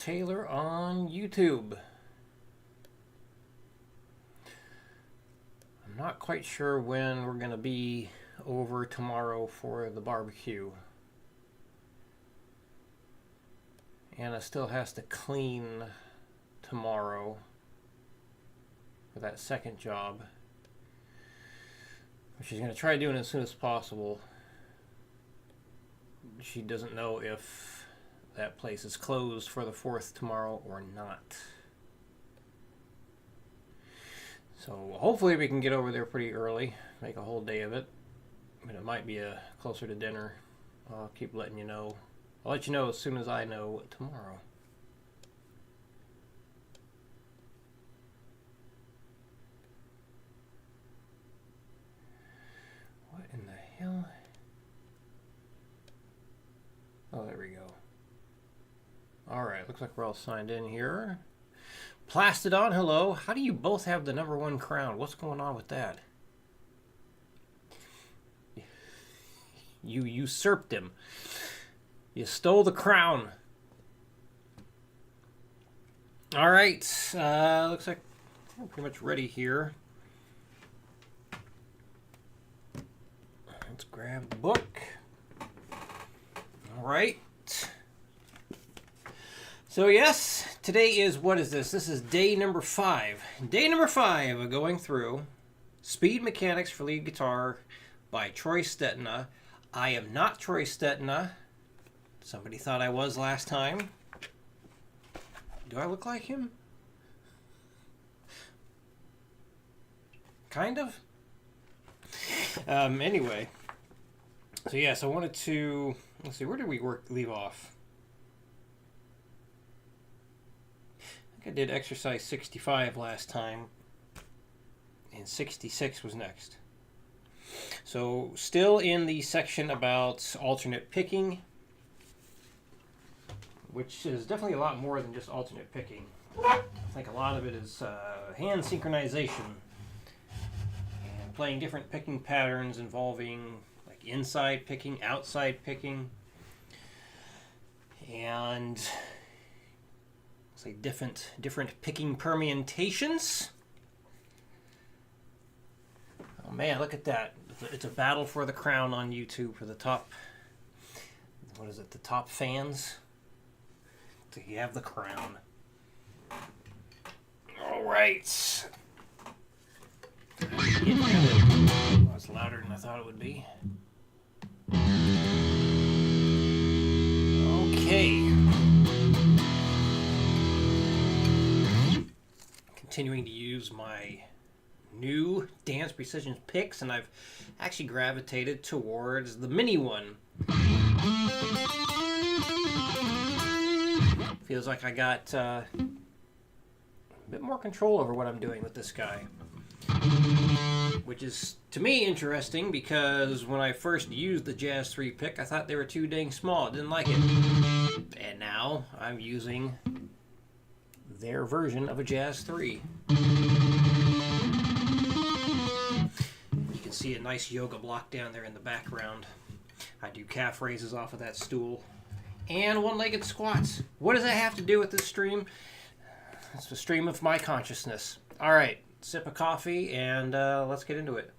Taylor on YouTube. I'm not quite sure when we're going to be over tomorrow for the barbecue. Anna still has to clean tomorrow for that second job. She's going to try doing it as soon as possible. She doesn't know if that place is closed for the 4th tomorrow or not. So hopefully we can get over there pretty early, make a whole day of it. But it might be closer to dinner. I'll keep letting you know. I'll let you know as soon as I know tomorrow. What in the hell? Oh, there we go. Alright, looks like we're all signed in here. Plastodon, hello. How do you both have the #1 crown? What's going on with that? You usurped him. You stole the crown. Alright, looks like we're pretty much ready here. Let's grab the book. Alright. So yes, today is, what is this? This is day number 5. Day number 5 of going through Speed Mechanics for Lead Guitar by Troy Stetina. I am not Troy Stetina. Somebody thought I was last time. Do I look like him? Kind of. Anyway. So yes, I wanted to, let's see, where did we leave off? I think I did exercise 65 last time, and 66 was next. So still in the section about alternate picking, which is definitely a lot more than just alternate picking. I think a lot of it is hand synchronization and playing different picking patterns involving like inside picking, outside picking, and say different picking permutations. Oh man, look at that. It's a battle for the crown on YouTube for the top, what is it, the top fans? So you have the crown. Alright. Oh, it's louder than I thought it would be. Okay. Continuing to use my new Dance Precision picks, and I've actually gravitated towards the mini one. Feels like I got a bit more control over what I'm doing with this guy, which is to me interesting because when I first used the Jazz 3 pick, I thought they were too dang small. I didn't like it, and now I'm using their version of a Jazz 3. You can see a nice yoga block down there in the background. I do calf raises off of that stool. And one-legged squats. What does that have to do with this stream? It's the stream of my consciousness. Alright, sip of coffee and let's get into it.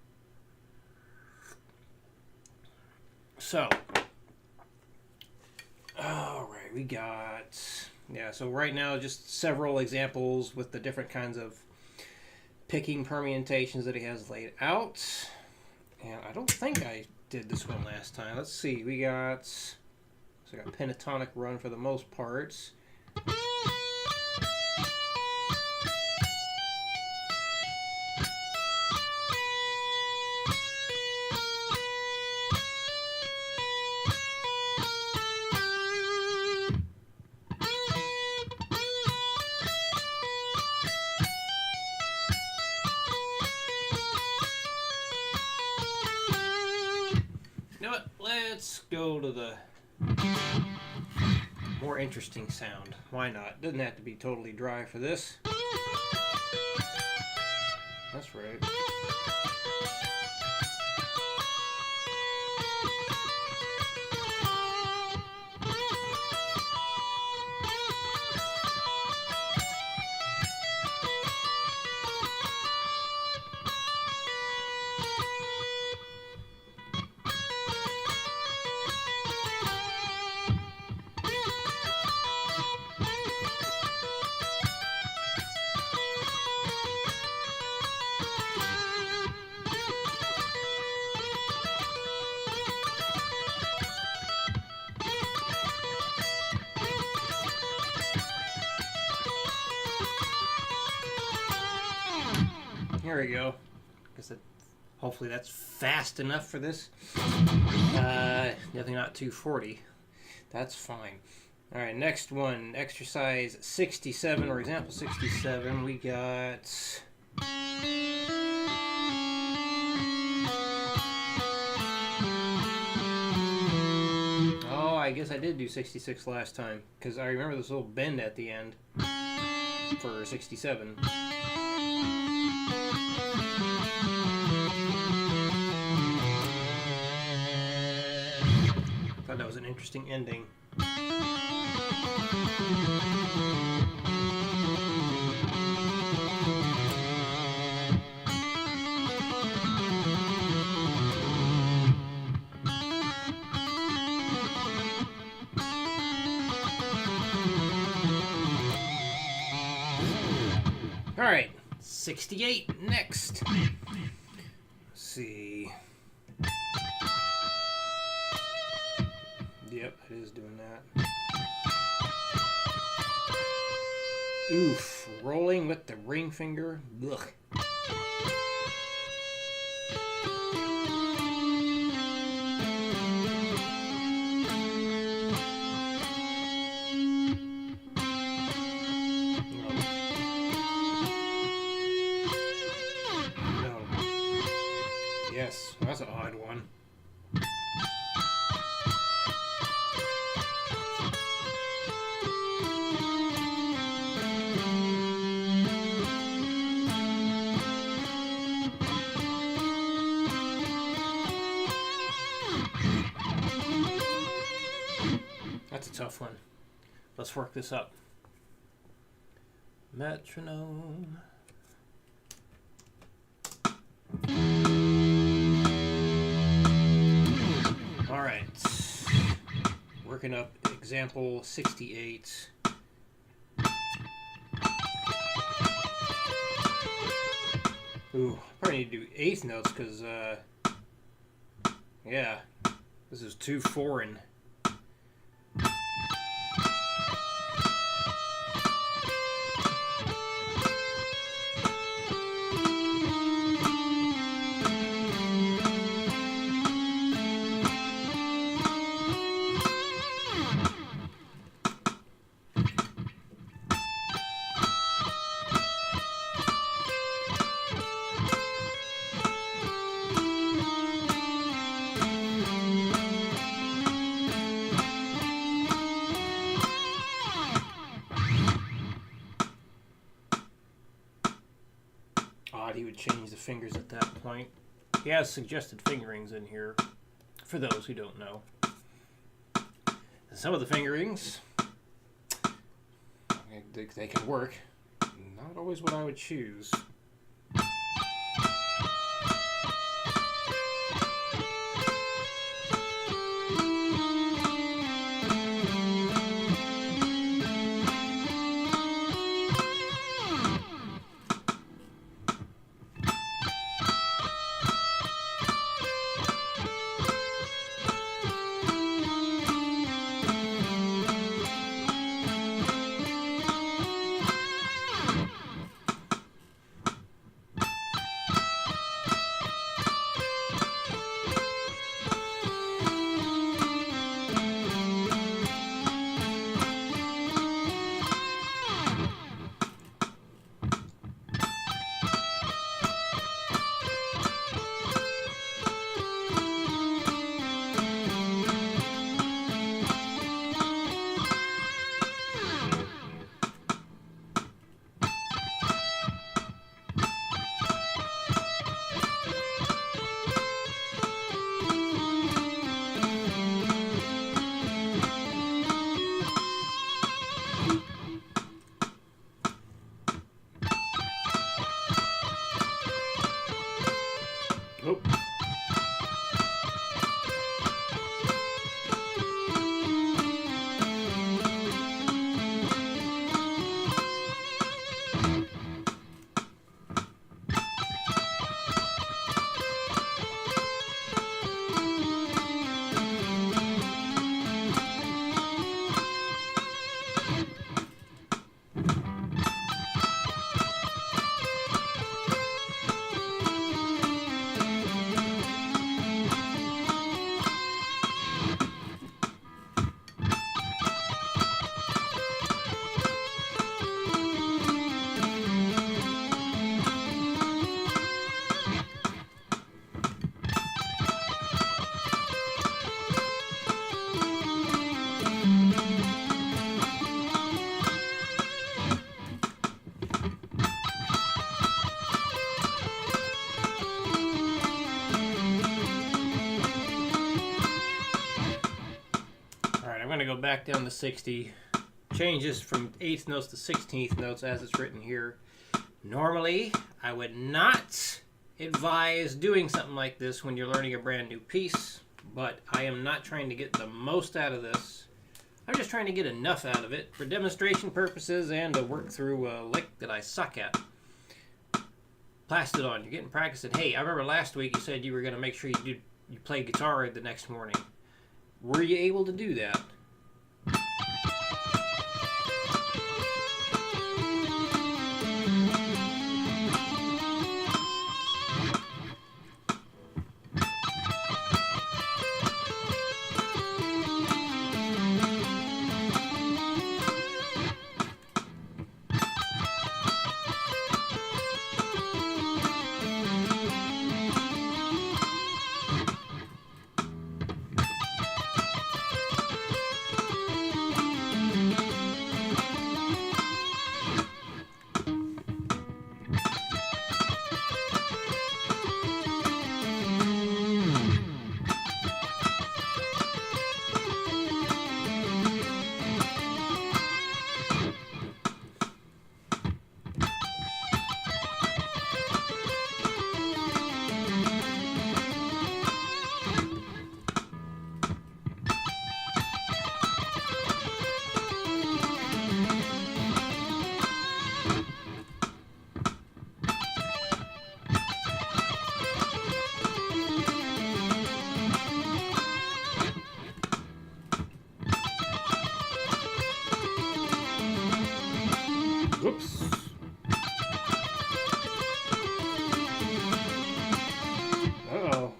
So, alright, we got... Yeah, so right now just several examples with the different kinds of picking permutations that he has laid out. And I don't think I did this one last time. Let's see, we got... So I got pentatonic run for the most parts. You know what? Let's go to the more interesting sound. Why not? Doesn't have to be totally dry for this. That's right. Here we go. Hopefully that's fast enough for this. Definitely not 240. That's fine. All right, next one, exercise 67 or example 67. We got. Oh, I guess I did do 66 last time because I remember this little bend at the end for 67. Thought that was an interesting ending. All right, 68 next. Let's see. Yep, it is doing that. Oof, rolling with the ring finger. Ugh. Yes, that's an odd one. That's a tough one. Let's work this up. Metronome. All right, working up example 68. Ooh, probably need to do eighth notes because, yeah, this is too foreign. He would change the fingers at that point. He has suggested fingerings in here for those who don't know. Some of the fingerings, they can work. Not always what I would choose. back down to 60. Changes from 8th notes to 16th notes as it's written here. Normally, I would not advise doing something like this when you're learning a brand new piece, but I am not trying to get the most out of this. I'm just trying to get enough out of it for demonstration purposes and to work through a lick that I suck at. Plastidon, you're getting practice. And hey, I remember last week you said you were going to make sure you play guitar the next morning. Were you able to do that? Whoops. Uh-oh.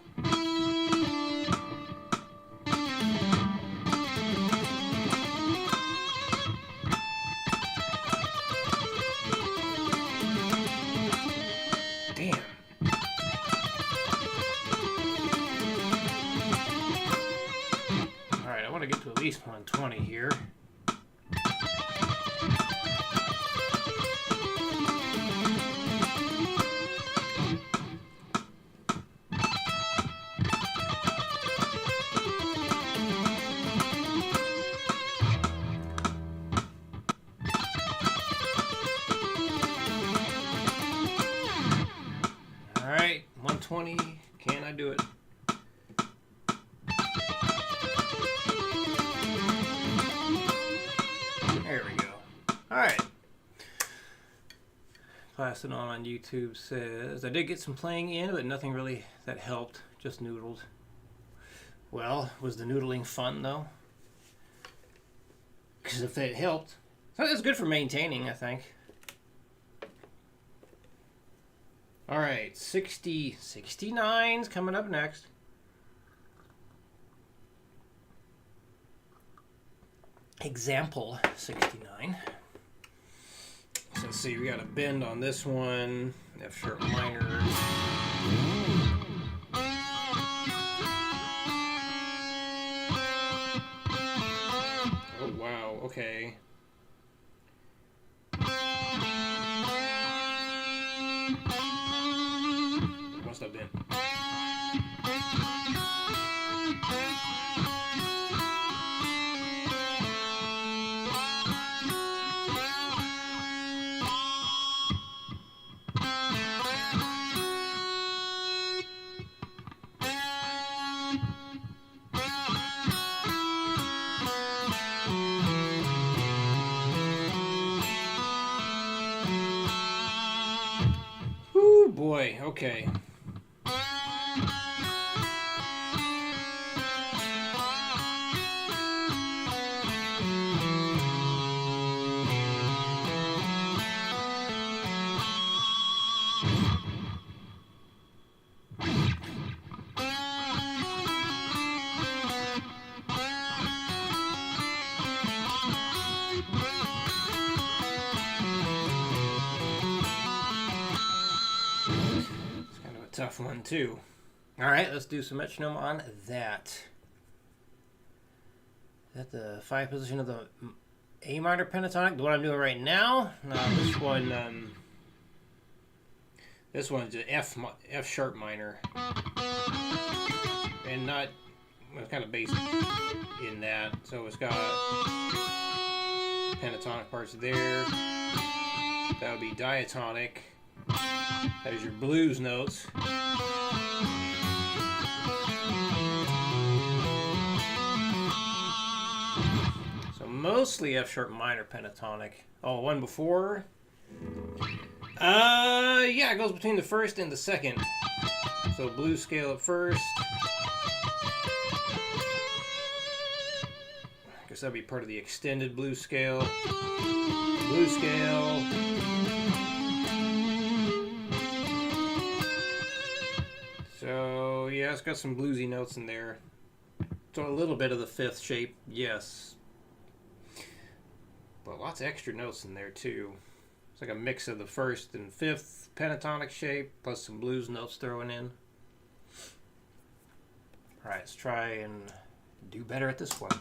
Damn. Alright, I want to get to at least 120 here. Alright, 120. Can I do it? There we go. Alright. Plastidon on YouTube says, I did get some playing in, but nothing really that helped. Just noodled. Well, was the noodling fun, though? Because if it helped, so that's good for maintaining, I think. Alright, 69's coming up next. Example 69. So let's see, we got a bend on this one. F sharp minor. Oh wow, okay. Must have been. Whoo boy, okay. Tough one too. Alright, let's do some metronome on that. Is that the 5 position of the A minor pentatonic? The one I'm doing right now? No, this one's an F sharp minor. And not It's kind of based in that. So it's got pentatonic parts there. That would be diatonic. There's your blues notes. So mostly F sharp minor pentatonic. Oh, one before? Yeah, it goes between the first and the second. So blues scale at first. I guess that'd be part of the extended blues scale. Blues scale. So yeah, it's got some bluesy notes in there. So a little bit of the fifth shape, yes. But lots of extra notes in there too. It's like a mix of the first and fifth pentatonic shape plus some blues notes thrown in. Alright, let's try and do better at this one.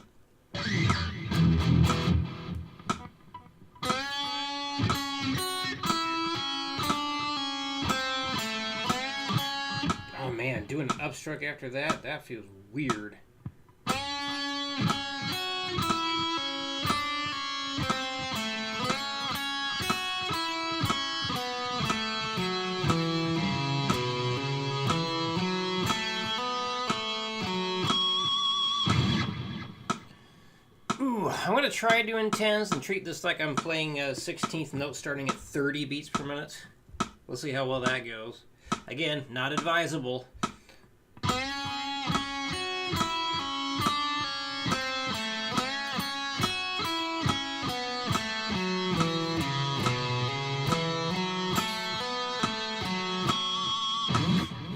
Oh man, doing an upstroke after that, that feels weird. I'm going to try doing 10s and treat this like I'm playing a 16th note starting at 30 beats per minute. We'll see how well that goes. Again, not advisable. It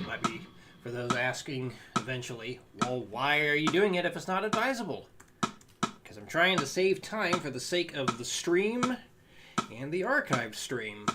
might be for those asking eventually, well, why are you doing it if it's not advisable? I'm trying to save time for the sake of the stream and the archived stream.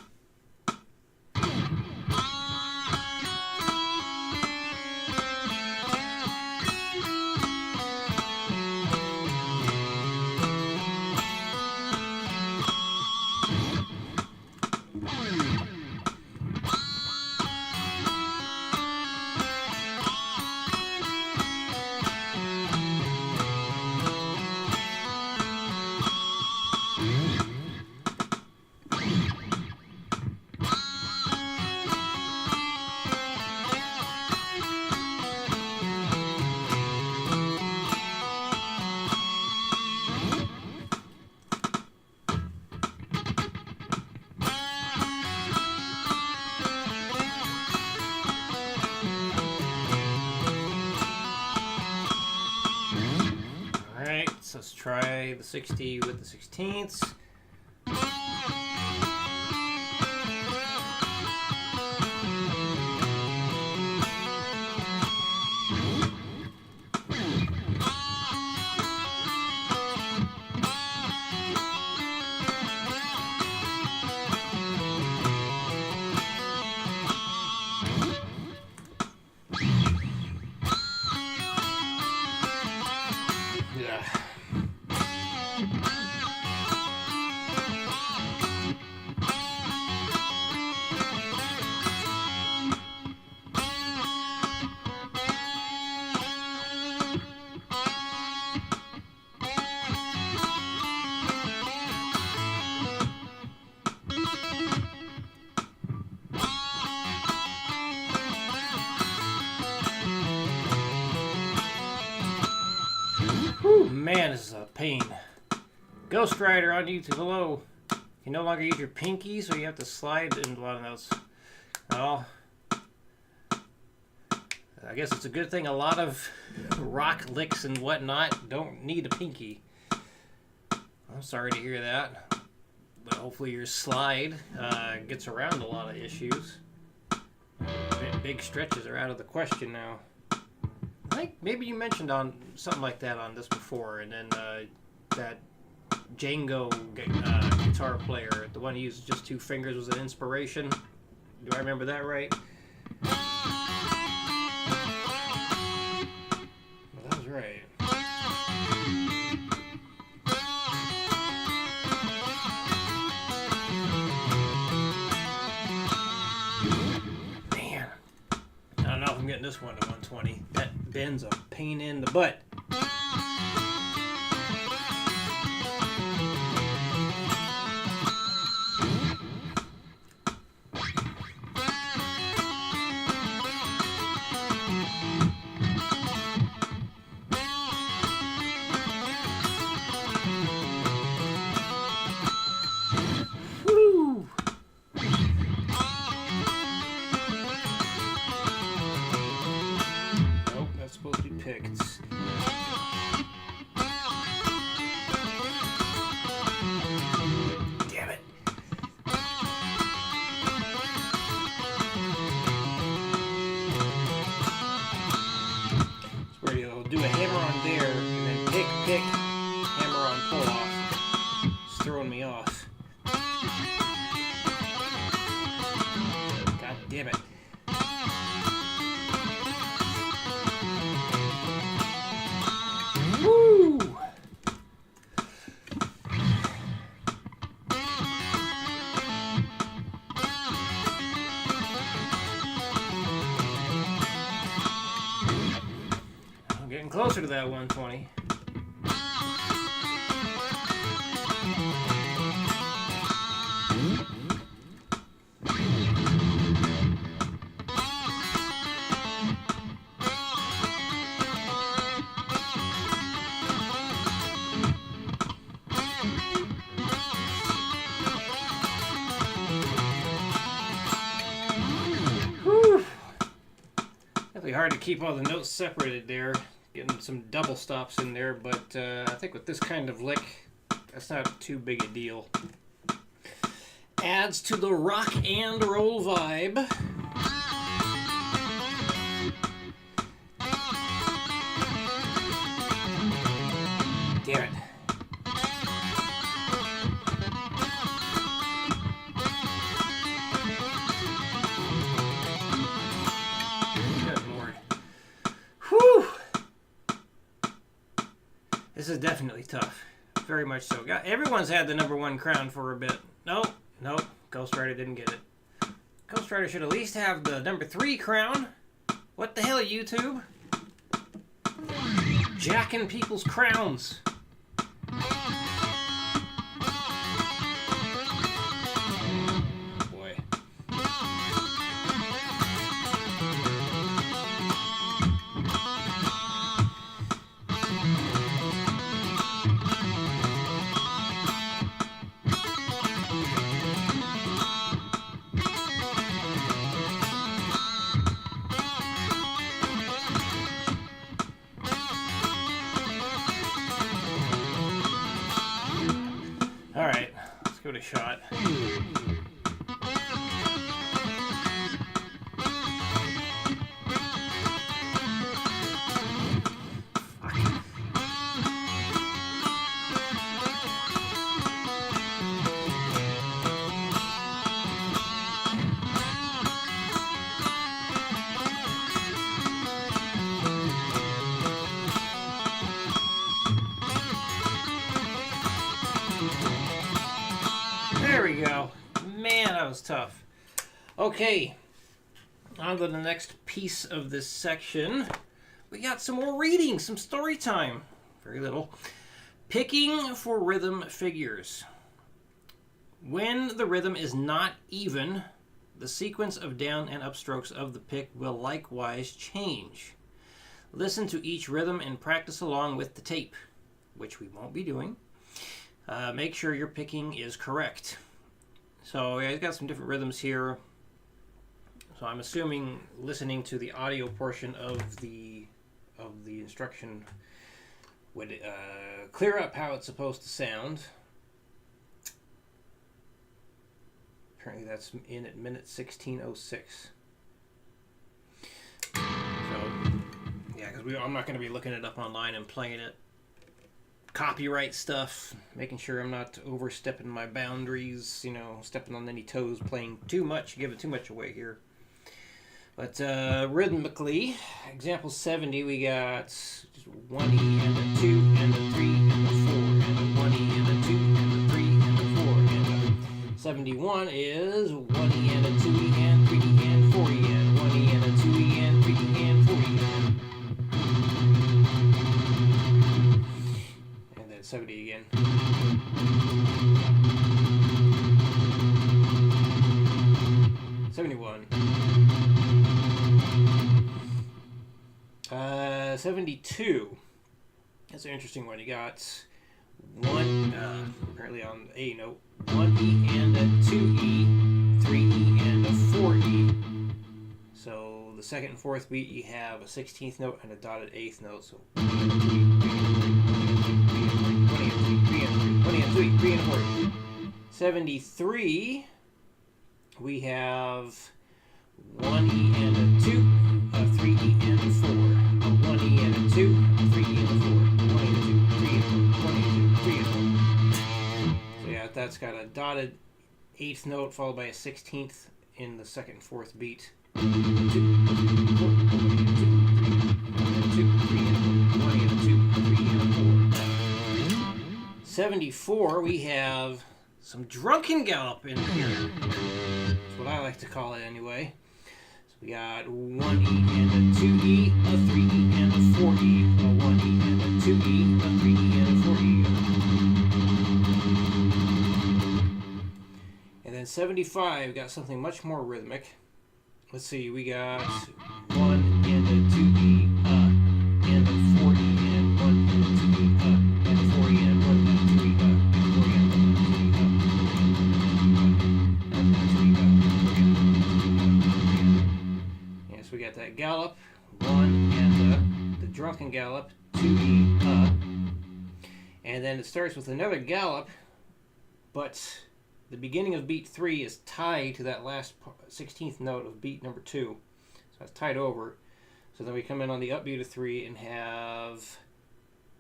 So let's try the 60 with the 16ths. Whew, man, this is a pain. Ghost Rider on YouTube, hello. You can no longer use your pinky, so you have to slide in a lot of notes. Well, I guess it's a good thing a lot of rock licks and whatnot don't need a pinky. I'm sorry to hear that. But hopefully your slide gets around a lot of issues. Big stretches are out of the question now. I think maybe you mentioned on something like that on this before, and then that Django guitar player, the one who uses just two fingers, was an inspiration. Do I remember that right? Well, that was right. Man, I don't know if I'm getting this one to 120. That bend's a pain in the butt. Do a hammer on there, and then pick, hammer on pull off. It's throwing me off. God damn it. Woo! Getting closer to that 120. Whew. Definitely hard to keep all the notes separated there. Getting some double stops in there, but I think with this kind of lick, that's not too big a deal. Adds to the rock and roll vibe. Damn it. Good Lord. Whew! This is definitely tough. Very much so. Everyone's had the #1 crown for a bit. Nope. Ghost Rider didn't get it. Ghost Rider should at least have the #3 crown. What the hell, YouTube? Jacking people's crowns. Boy. All right, let's give it a shot. There we go. Man, that was tough. Okay, on to the next piece of this section. We got some more reading, some story time. Very little. Picking for rhythm figures. When the rhythm is not even, the sequence of down and up strokes of the pick will likewise change. Listen to each rhythm and practice along with the tape, which we won't be doing. Make sure your picking is correct. So yeah, he's got some different rhythms here. So I'm assuming listening to the audio portion of the instruction would clear up how it's supposed to sound. Apparently that's in at minute 16:06. So yeah, because I'm not going to be looking it up online and playing it. Copyright stuff, making sure I'm not overstepping my boundaries, stepping on any toes, playing too much, giving too much away here. But rhythmically, example 70, we got just 1E and a 2 and a 3 and a 4 and a 1E and a 2 and a 3 and a 4 and a... 71 is 1E and a 2E and 3E and 4E and 1E and a 2E and 3E and 4E and then 70 again. '71. 72. That's an interesting one. You got one, apparently on the A note, 1E and a 2E, 3E and a 4E. So the second and fourth beat, you have a 16th note and a dotted 8th note. So 1 and 2E, 3 and 4. 73, we have 1E and a 2, a 3E and a 4. A 1E and a 2, a 3E and a 4. 1 and a 2, 3 and 4. 1 and a 2, 3 and 4. So yeah, that's got a dotted 8th note followed by a 16th in the second and fourth beat. 2, 4, 1 and a 2, 3 and 4. 1 and a 2, 3 and 4. 74, we have some drunken gallop in here. That's what I like to call it anyway. So we got 1E and a 2E, a 3E and a 4E, a 1E and a 2E, a 3E and a 4E. And then 75, we got something much more rhythmic. Let's see, we got 1 and a 2E, and a 4E, and 1 and a 2E, and a 4E, and 1 and a 2E, and a 4E, and 1 and a 2E, Yes, we got that gallop, 1 and the drunken gallop, 2E, and then it starts with another gallop, but the beginning of beat 3 is tied to that last 16th note of beat number 2. So it's tied over. So then we come in on the upbeat of 3 and have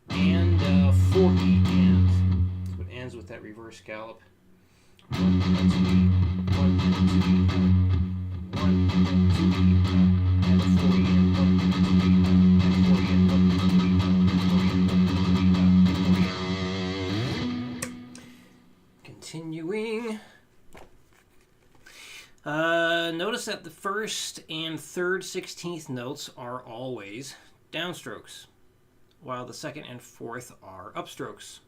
and 4E and. So it ends with that reverse gallop. 1 and 2E, 1 and 2E, 1 and 2E, and a 4E and 1 and 2E, and 4E and 1 and 2E, and 4E and 1 and 2E, and 4E. Continuing. Notice that the first and third 16th notes are always downstrokes, while the second and fourth are upstrokes.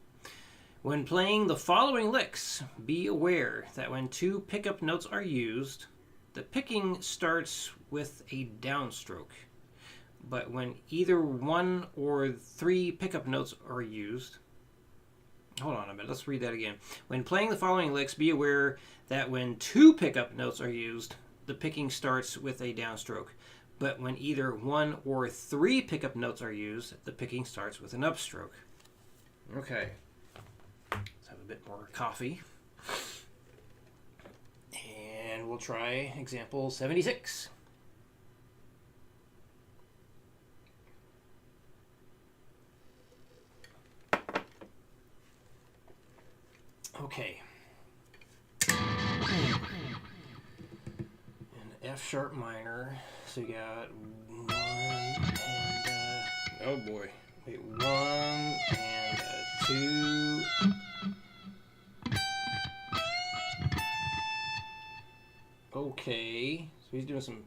When playing the following licks, be aware that when two pickup notes are used, the picking starts with a downstroke. But when either one or three pickup notes are used, hold on a minute, let's read that again. When playing the following licks, be aware that when two pickup notes are used, the picking starts with a downstroke. But when either one or three pickup notes are used, the picking starts with an upstroke. Okay. Let's have a bit more coffee. And we'll try example 76. Okay. An F sharp minor. So you got 1 and oh boy. Wait, 1 and 2. Okay. So he's doing some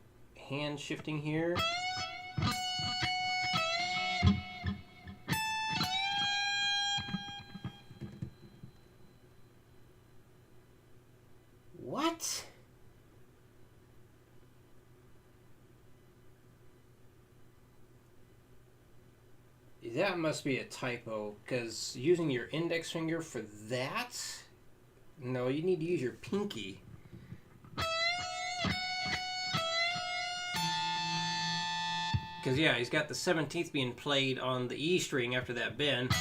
hand shifting here. What? That must be a typo, because using your index finger for that? No, you need to use your pinky. Because, yeah, he's got the 17th being played on the E string after that bend.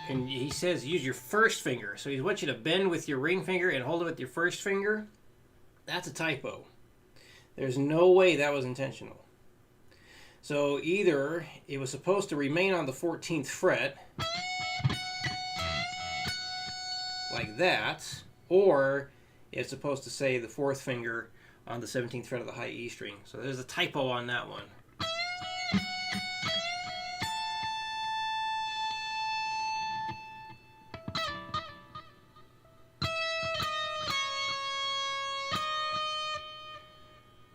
And he says use your first finger. So he wants you to bend with your ring finger and hold it with your first finger. That's a typo. There's no way that was intentional. So either it was supposed to remain on the 14th fret, like that, or it's supposed to say the fourth finger on the 17th fret of the high E string. So there's a typo on that one.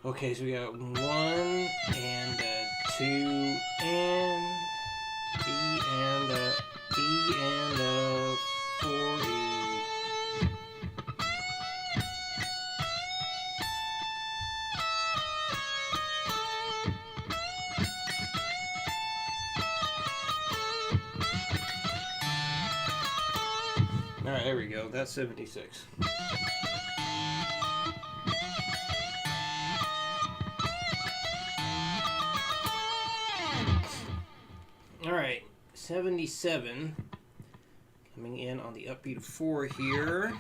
Okay, so we got 1 and 2 and E and E and 4E. All right, there we go. That's 76. All right, 77. Coming in on the upbeat of 4 here.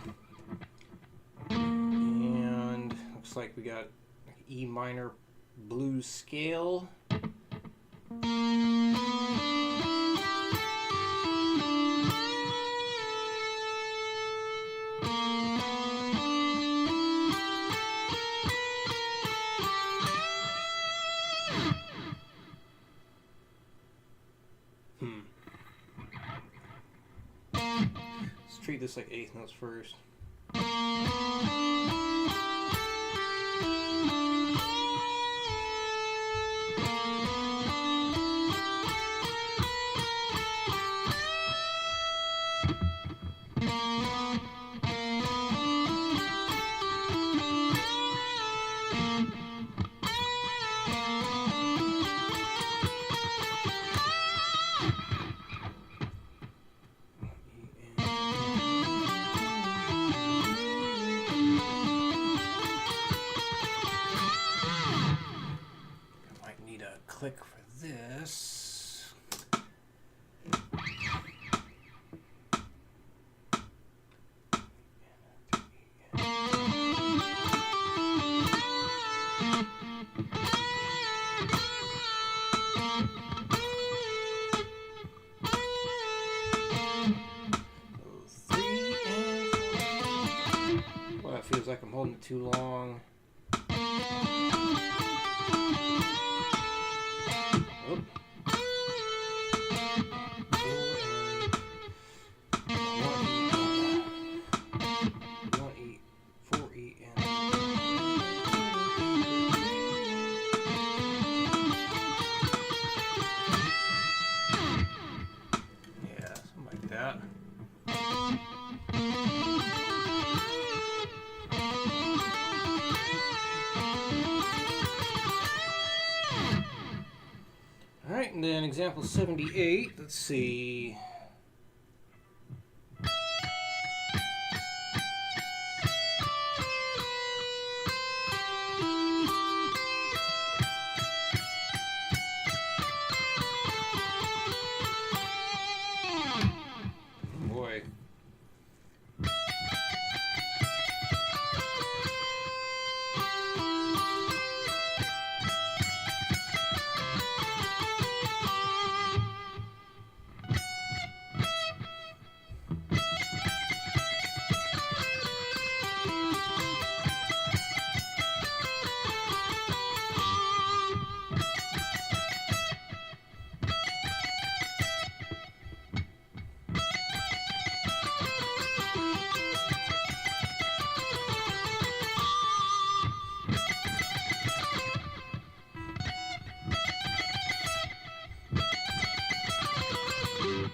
And looks like we got E minor blues scale. Let's treat this like eighth notes first. Click for this. Well, that feels like I'm holding it too long. Alright, and then example 78, let's see. Boy.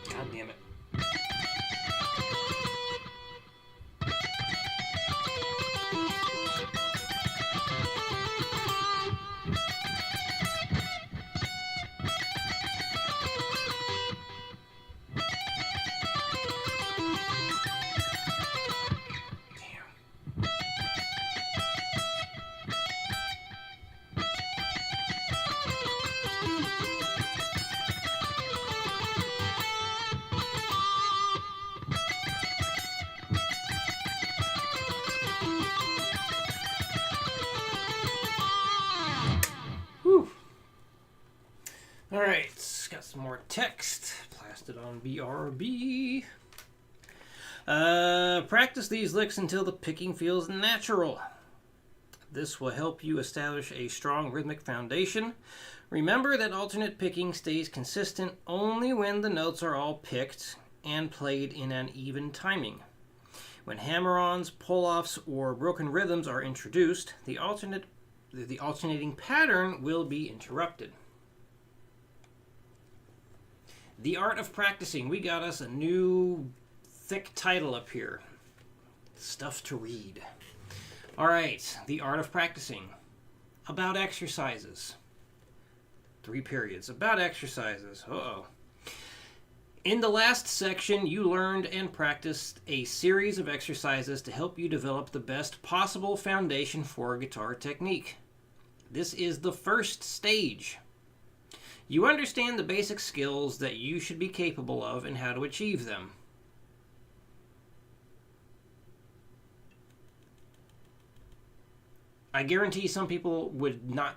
God damn it. Alright, got some more text plastered on BRB. Practice these licks until the picking feels natural. This will help you establish a strong rhythmic foundation. Remember that alternate picking stays consistent only when the notes are all picked and played in an even timing. When hammer-ons, pull-offs, or broken rhythms are introduced, the alternate the alternating pattern will be interrupted. The Art of Practicing. We got us a new thick title up here. Stuff to read. All right, The Art of Practicing. About exercises. 3 periods. About exercises. Uh-oh. In the last section, you learned and practiced a series of exercises to help you develop the best possible foundation for guitar technique. This is the first stage. You understand the basic skills that you should be capable of and how to achieve them. I guarantee some people would not.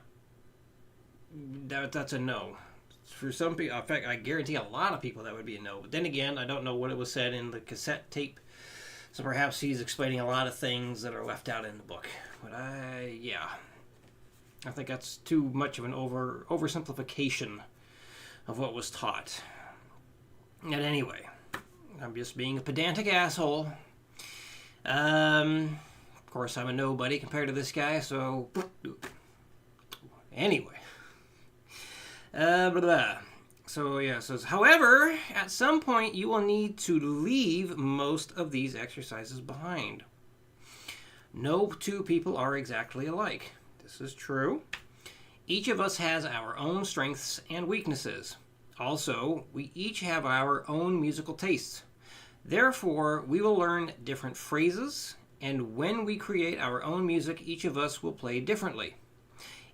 That's a no. For some people, in fact, I guarantee a lot of people that would be a no. But then again, I don't know what it was said in the cassette tape. So perhaps he's explaining a lot of things that are left out in the book. But yeah. I think that's too much of an oversimplification of what was taught. And anyway, I'm just being a pedantic asshole. Of course, I'm a nobody compared to this guy, so... Anyway. Blah, blah. So, yeah, so, however, at some point, you will need to leave most of these exercises behind. No two people are exactly alike. This is true. Each of us has our own strengths and weaknesses. Also, we each have our own musical tastes. Therefore, we will learn different phrases, and when we create our own music, each of us will play differently.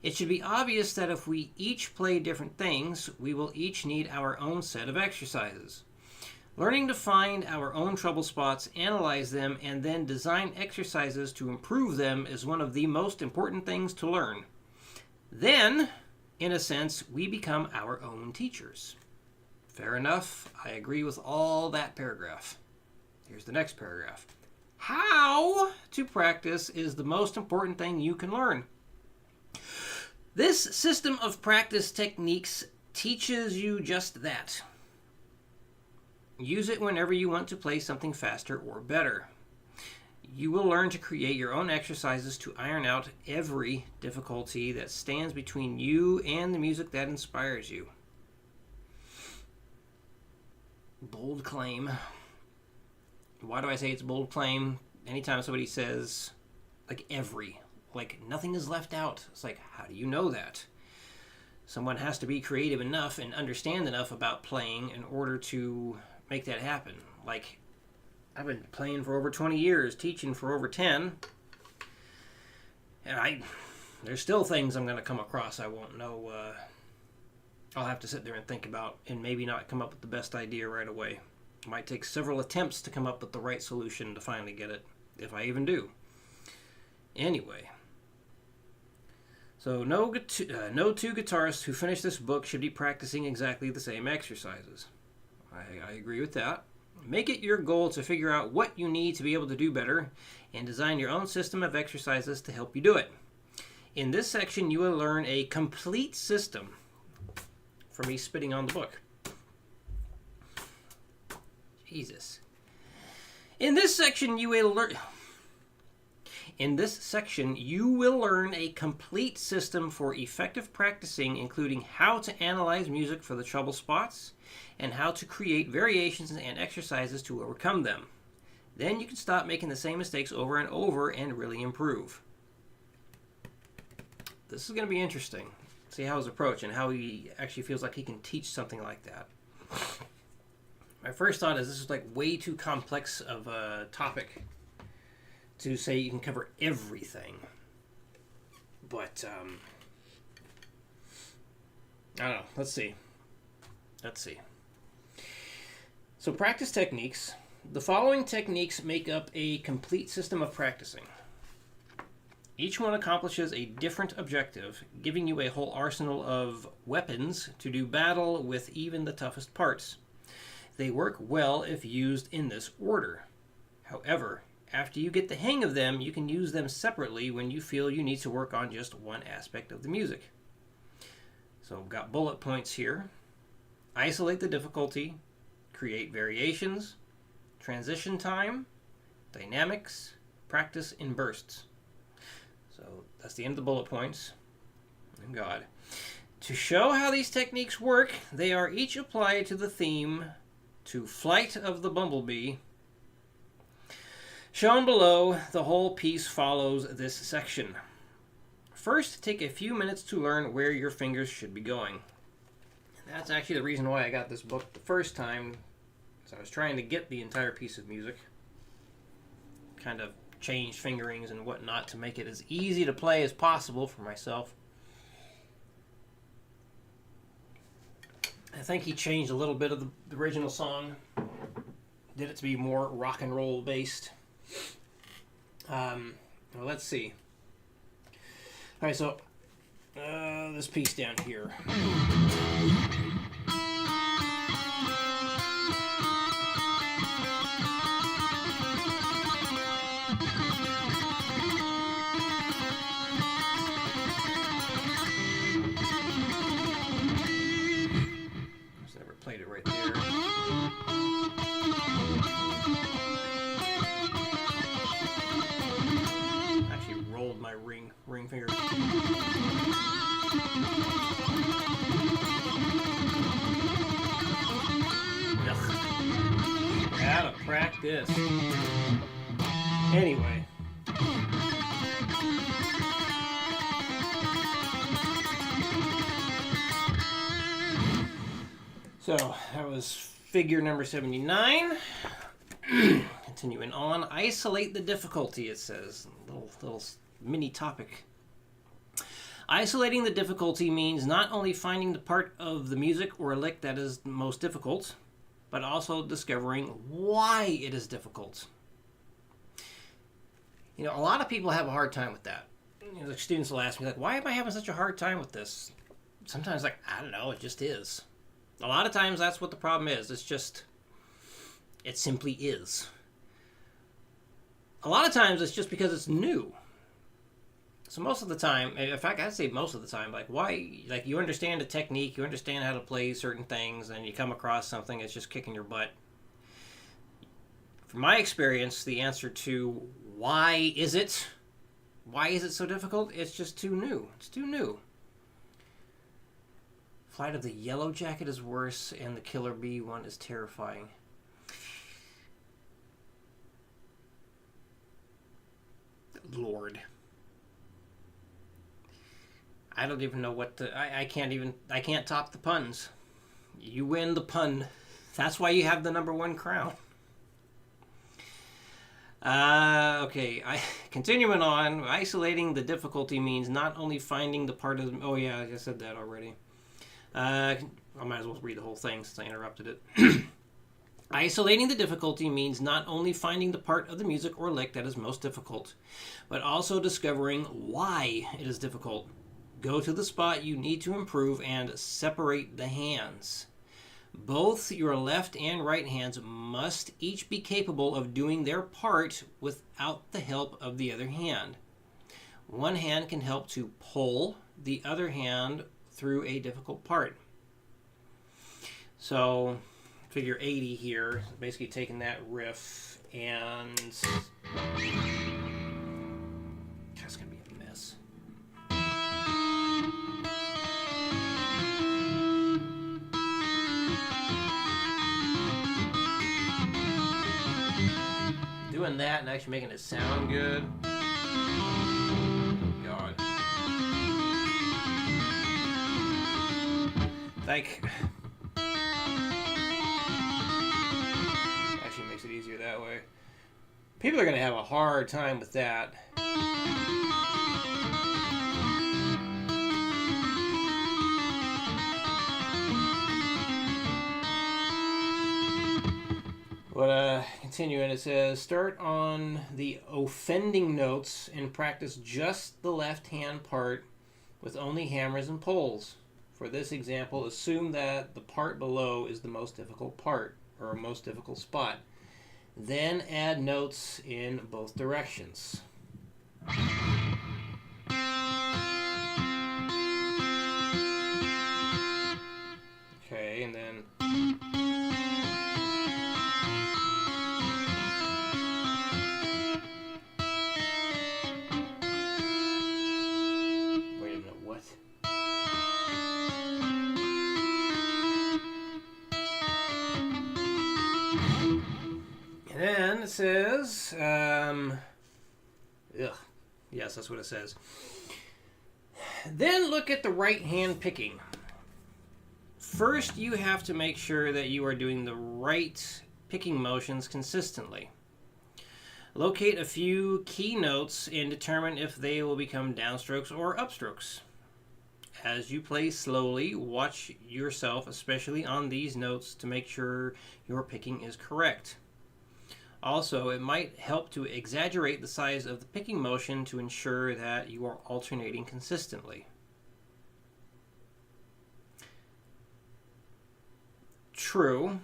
It should be obvious that if we each play different things, we will each need our own set of exercises. Learning to find our own trouble spots, analyze them, and then design exercises to improve them is one of the most important things to learn. Then, in a sense, we become our own teachers. Fair enough. I agree with all that paragraph. Here's the next paragraph. How to practice is the most important thing you can learn. This system of practice techniques teaches you just that. Use it whenever you want to play something faster or better. You will learn to create your own exercises to iron out every difficulty that stands between you and the music that inspires you. Bold claim. Why do I say it's a bold claim? Anytime somebody says, like nothing is left out. It's like, how do you know that? Someone has to be creative enough and understand enough about playing in order to make that happen. Like, I've been playing for over 20 years, teaching for over 10, and there's still things I'm going to come across I won't know. I'll have to sit there and think about and maybe not come up with the best idea right away. It might take several attempts to come up with the right solution to finally get it, if I even do. Anyway. So no two guitarists who finish this book should be practicing exactly the same exercises. I agree with that. Make it your goal to figure out what you need to be able to do better and design your own system of exercises to help you do it. In this section, you will learn a complete system. For me spitting on the book. Jesus. In this section, you will learn a complete system for effective practicing, including how to analyze music for the trouble spots and how to create variations and exercises to overcome them. Then you can stop making the same mistakes over and over and really improve. This is going to be interesting. See how his approach and how he actually feels like he can teach something like that. My first thought is this is like way too complex of a topic to say you can cover everything. But, I don't know. Let's see. So practice techniques. The following techniques make up a complete system of practicing. Each one accomplishes a different objective, giving you a whole arsenal of weapons to do battle with even the toughest parts. They work well if used in this order. However, after you get the hang of them, you can use them separately when you feel you need to work on just one aspect of the music. So I've got bullet points here. Isolate the difficulty, create variations, transition time, dynamics, practice in bursts. So that's the end of the bullet points. Thank God. To show how these techniques work, they are each applied to the theme to Flight of the Bumblebee. Shown below, the whole piece follows this section. First, take a few minutes to learn where your fingers should be going. And that's actually the reason why I got this book the first time. So I was trying to get the entire piece of music. Kind of changed fingerings and whatnot to make it as easy to play as possible for myself. I think he changed a little bit of the original song. Did it to be more rock and roll based. Well, let's see. All right, so this piece down here. Just never played it right there. Actually rolled my ring finger. Out of practice. Anyway. So that was figure number 79. Continuing on, isolate the difficulty, it says. Little mini topic. Isolating the difficulty means not only finding the part of the music or lick that is most difficult, but also discovering why it is difficult. You know, a lot of people have a hard time with that. You know, the students will ask me, like, why am I having such a hard time with this? Sometimes, like, I don't know, it just is. A lot of times that's what the problem is. It simply is. A lot of times it's just because it's new. So most of the time, in fact, I'd say most of the time, like, why, like, you understand the technique, you understand how to play certain things, and you come across something that's just kicking your butt. From my experience, the answer to why is it so difficult? It's just too new. It's too new. Flight of the Yellow Jacket is worse, and the Killer Bee one is terrifying. Lord. I don't even know what to... I can't top the puns. You win the pun. That's why you have the #1 crown. Okay. Continuing on, isolating the difficulty means not only finding the part of... Oh, yeah, I said that already. I might as well read the whole thing since I interrupted it. Isolating the difficulty means not only finding the part of the music or lick that is most difficult, but also discovering why it is difficult. Go to the spot you need to improve and separate the hands. Both your left and right hands must each be capable of doing their part without the help of the other hand. One hand can help to pull the other hand through a difficult part. So, figure 80 here, basically taking that riff and... That's going to be a mess. Doing that and actually making it sound good. God. Like, actually makes it easier that way. People are going to have a hard time with that. But continuing, it says, start on the offending notes and practice just the left hand part with only hammers and pulls. For this example, assume that the part below is the most difficult part, or most difficult spot. Then add notes in both directions. Okay, and then... then it says, yes, that's what it says. Then look at the right hand picking. First, you have to make sure that you are doing the right picking motions consistently. Locate a few key notes and determine if they will become downstrokes or upstrokes. As you play slowly, watch yourself, especially on these notes, to make sure your picking is correct. Also, it might help to exaggerate the size of the picking motion to ensure that you are alternating consistently. True.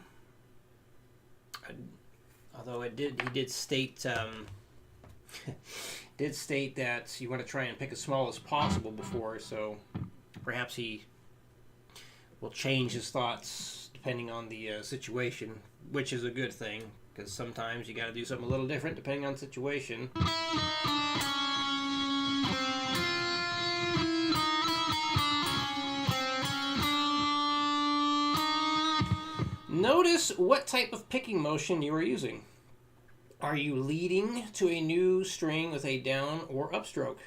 Although he did state that you want to try and pick as small as possible before, so perhaps he will change his thoughts depending on the situation, which is a good thing, because sometimes you got to do something a little different depending on the situation. Notice what type of picking motion you are using. Are you leading to a new string with a down or upstroke,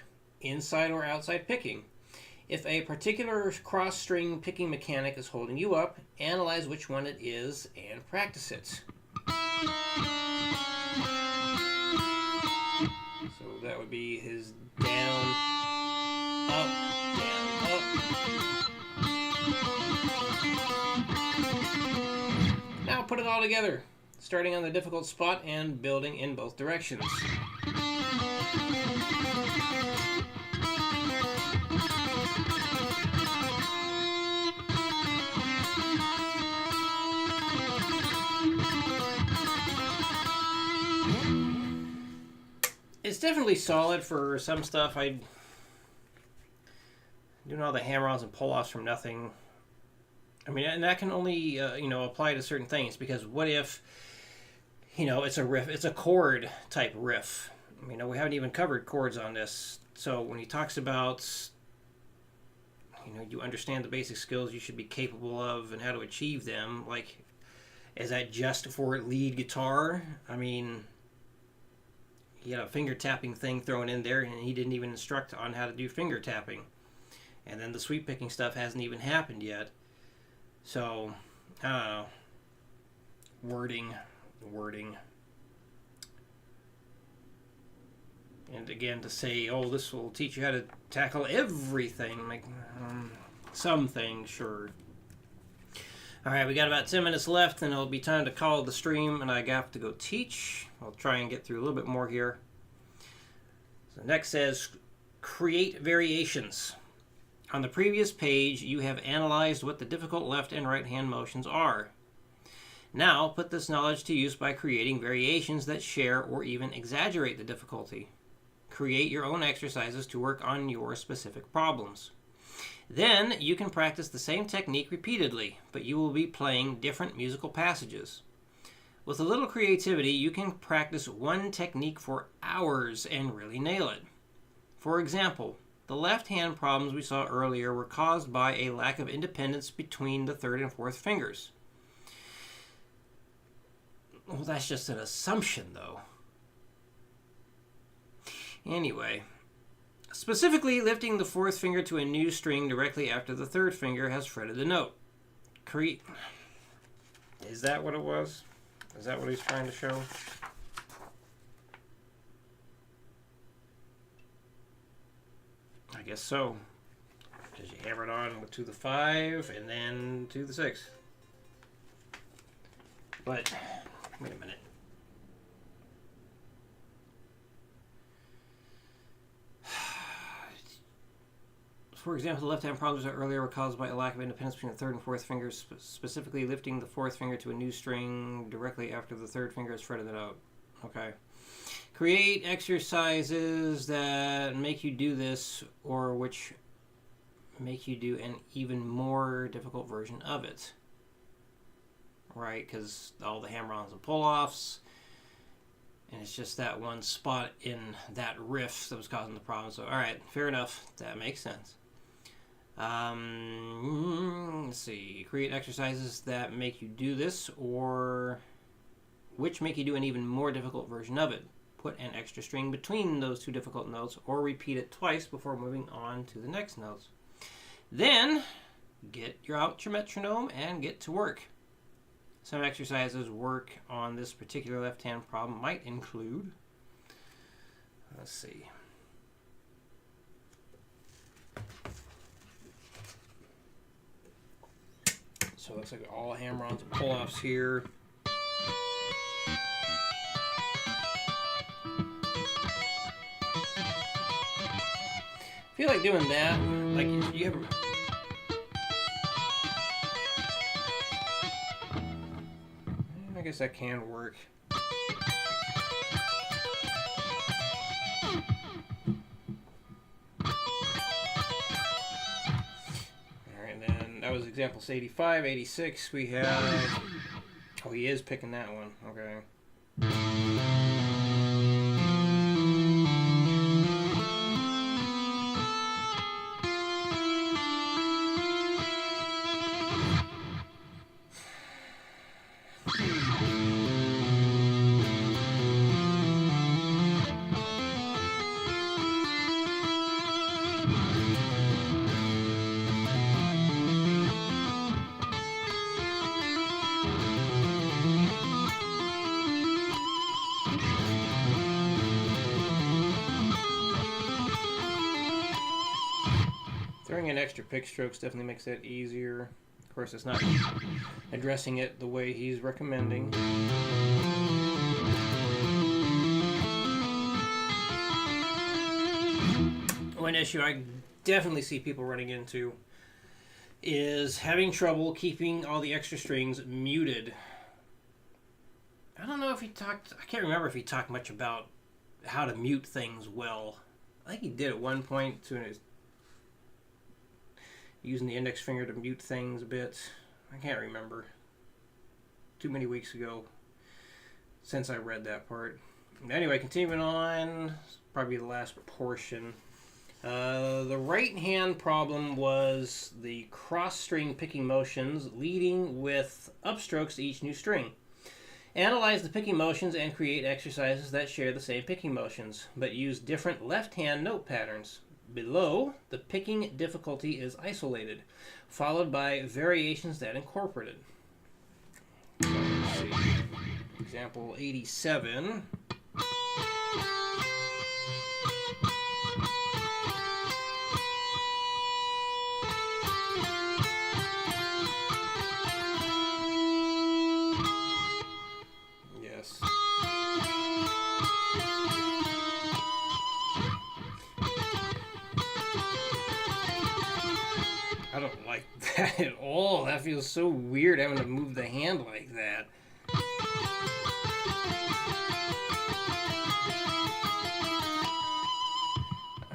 inside or outside picking? If a particular cross-string picking mechanic is holding you up, analyze which one it is and practice it. So that would be his down, up, down, up. Now put it all together, starting on the difficult spot and building in both directions. It's definitely solid for some stuff. I doing all the hammer-ons and pull-offs from nothing. I mean, and that can only apply to certain things, because what if it's a riff, it's a chord type riff. We haven't even covered chords on this. So when he talks about you understand the basic skills you should be capable of and how to achieve them, like, is that just for lead guitar? I mean, he had a finger tapping thing thrown in there, and he didn't even instruct on how to do finger tapping. And then the sweep picking stuff hasn't even happened yet. So, I don't know. Wording. And again, to say, oh, this will teach you how to tackle everything. Like, some things, sure. Alright, we got about 10 minutes left, and it'll be time to call the stream, and I got to go teach. I'll try and get through a little bit more here. So next says, create variations. On the previous page, you have analyzed what the difficult left and right hand motions are. Now, put this knowledge to use by creating variations that share or even exaggerate the difficulty. Create your own exercises to work on your specific problems. Then, you can practice the same technique repeatedly, but you will be playing different musical passages. With a little creativity, you can practice one technique for hours and really nail it. For example, the left-hand problems we saw earlier were caused by a lack of independence between the third and fourth fingers. Well, that's just an assumption, though. Anyway, specifically, lifting the fourth finger to a new string directly after the third finger has fretted the note. Is that what it was? Is that what he's trying to show? I guess so. Because you hammer it on to the 5 and then to the 6. But, wait a minute. For example, the left-hand problems that earlier were caused by a lack of independence between the third and fourth fingers, specifically lifting the fourth finger to a new string directly after the third finger is fretted out. Okay. Create exercises that make you do this, or which make you do an even more difficult version of it. Right, because all the hammer-ons and pull-offs, and it's just that one spot in that riff that was causing the problem. So, alright, fair enough. That makes sense. Let's see. Create exercises that make you do this, or which make you do an even more difficult version of it. Put an extra string between those two difficult notes, or repeat it twice before moving on to the next notes. Then, get out your metronome and get to work. Some exercises work on this particular left-hand problem might include, let's see. So it looks like all hammer-ons and pull-offs here. I feel like doing that, like you have. I guess that can work. Alright, and then that was examples 85, 86. We have. Oh, he is picking that one. Okay. Throwing in extra pick strokes definitely makes that easier. Of course, it's not addressing it the way he's recommending. One issue I definitely see people running into is having trouble keeping all the extra strings muted. I don't know if he talked, I can't remember if he talked much about how to mute things well. I think he did at one point too, using the index finger to mute things a bit. I can't remember. Too many weeks ago since I read that part. Anyway, continuing on, probably the last portion. The right hand problem was the cross string picking motions leading with upstrokes to each new string. Analyze the picking motions and create exercises that share the same picking motions, but use different left hand note patterns. Below, the picking difficulty is isolated, followed by variations that incorporate it. So let's see. Example 87. Yes. I don't like that at all. That feels so weird having to move the hand like that.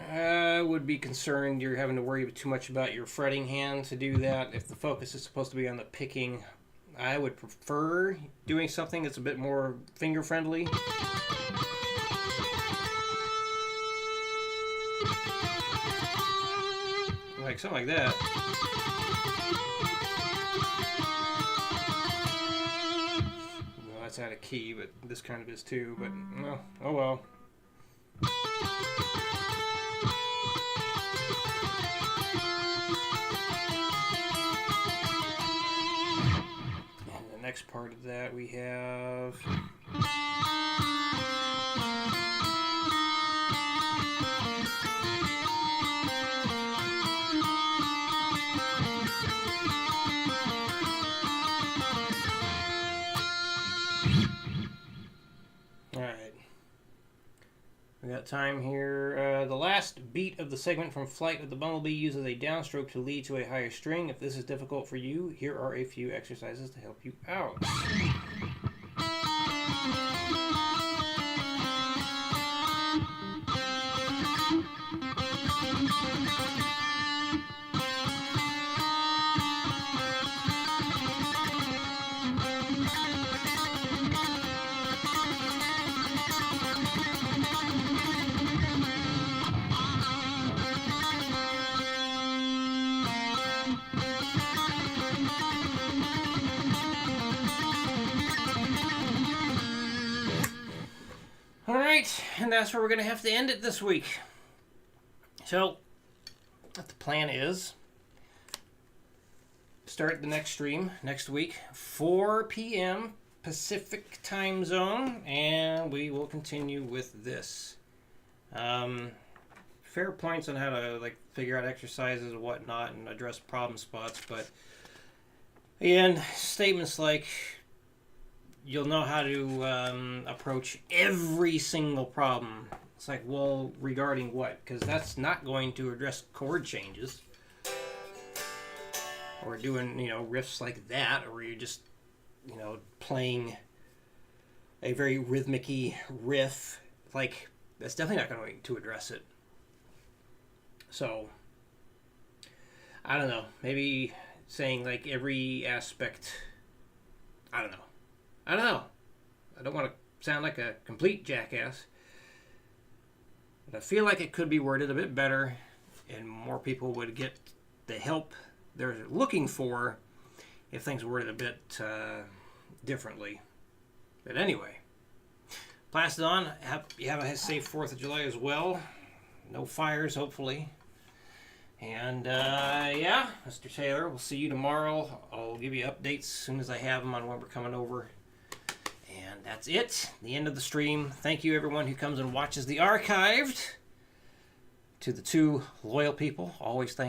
I would be concerned you're having to worry too much about your fretting hand to do that. If the focus is supposed to be on the picking, I would prefer doing something that's a bit more finger friendly. Like something like that. Well, that's out of key, but this kind of is too, but no, oh well. And the next part of that we have... We got time here. The last beat of the segment from Flight of the Bumblebee uses a downstroke to lead to a higher string. If this is difficult for you, here are a few exercises to help you out. right, and that's where we're going to have to end it this week. So, what the plan is, start the next stream next week, 4 p.m. Pacific time zone, and we will continue with this. Fair points on how to figure out exercises and whatnot and address problem spots, but again, statements like you'll know how to approach every single problem. It's like, well, regarding what? Because that's not going to address chord changes or doing, riffs like that, or you're just, playing a very rhythmic-y riff. Like, that's definitely not going to address it. So, I don't know. Maybe saying, every aspect. I don't know. I don't want to sound like a complete jackass. But I feel like it could be worded a bit better, and more people would get the help they're looking for if things were worded a bit differently. But anyway, pass it on. You have a safe 4th of July as well. No fires, hopefully. And, yeah, Mr. Taylor, we'll see you tomorrow. I'll give you updates as soon as I have them on when we're coming over. And that's it. The end of the stream. Thank you, everyone who comes and watches the archived. To the 2 loyal people, always thank